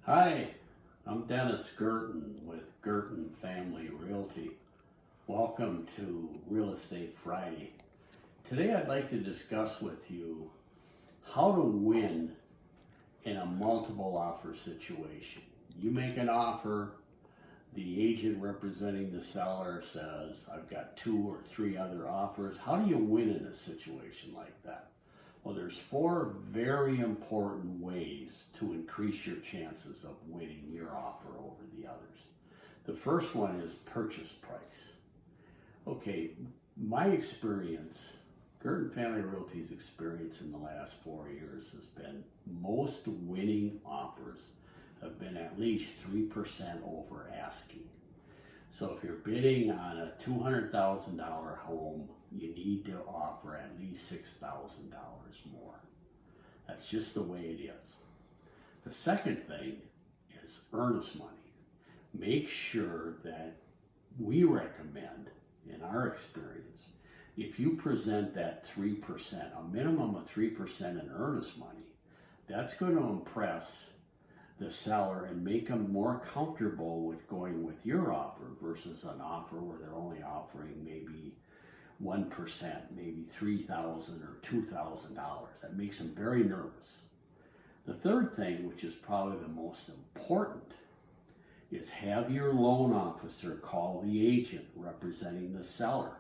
Hi, I'm Dennis Gurton with Gurton Family Realty. Welcome to Real Estate Friday. Today I'd like to discuss with you how to win in a multiple offer situation. You make an offer, the agent representing the seller says, I've got 2 or 3 other offers. How do you win in a situation like that? Well, there's 4 very important ways to increase your chances of winning your offer over the others. The first one is purchase price. Okay, my experience, Gurton Family Realty's experience in the last 4 years has been most winning offers have been at least 3% over asking. So if you're bidding on a $200,000 home, you need to offer at least $6,000 more. That's just the way it is. The second thing is earnest money. Make sure that we recommend, in our experience, if you present that 3%, a minimum of 3% in earnest money, that's going to impress the seller and make them more comfortable with going with your offer versus an offer where they're only offering maybe 1%, maybe $3,000 or $2,000. That makes them very nervous. The third thing, which is probably the most important, is have your loan officer call the agent representing the seller,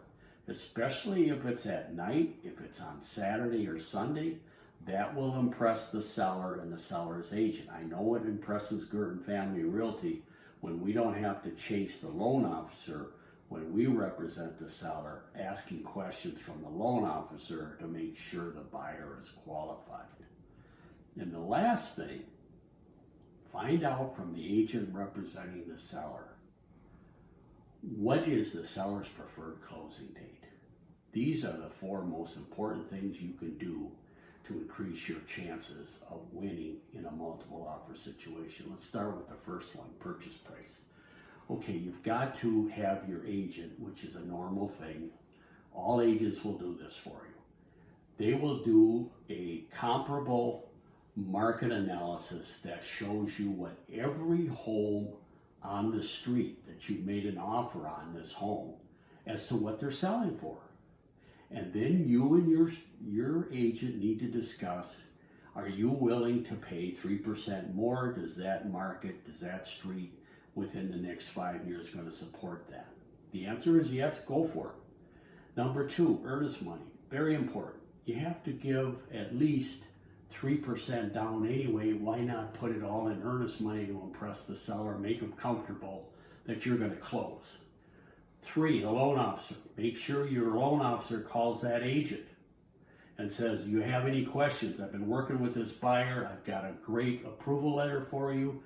especially if it's at night, if it's on Saturday or Sunday. That will impress the seller and the seller's agent. I know it impresses Gurton Family Realty when we don't have to chase the loan officer when we represent the seller, asking questions from the loan officer to make sure the buyer is qualified. And the last thing, find out from the agent representing the seller, what is the seller's preferred closing date? These are the 4 most important things you can do to increase your chances of winning in a multiple offer situation. Let's start with the first one, purchase price. Okay, you've got to have your agent, which is a normal thing. All agents will do this for you. They will do a comparable market analysis that shows you what every home on the street that you made an offer on this home as to what they're selling for. And then you and your agent need to discuss, are you willing to pay 3% more? Does that market, does that street within the next 5 years going to support that? The answer is yes, go for it. Number 2, earnest money. Very important. You have to give at least 3% down anyway. Why not put it all in earnest money to impress the seller, make them comfortable that you're going to close? 3, a loan officer. Make sure your loan officer calls that agent and says, you have any questions? I've been working with this buyer. I've got a great approval letter for you.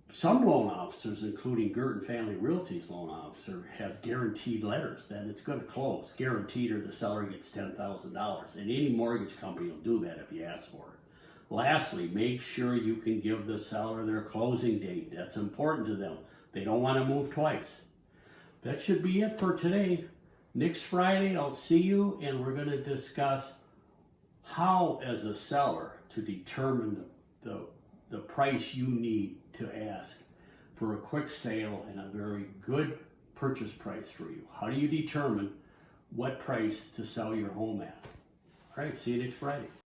Some loan officers, including Gurton Family Realty's loan officer, has guaranteed letters that it's going to close. Guaranteed, or the seller gets $10,000. And any mortgage company will do that if you ask for it. Lastly, make sure you can give the seller their closing date. That's important to them. They don't want to move twice. That should be it for today. Next Friday, I'll see you, and we're going to discuss how, as a seller, to determine the price you need to ask for a quick sale and a very good purchase price for you. How do you determine what price to sell your home at? All right, see you next Friday.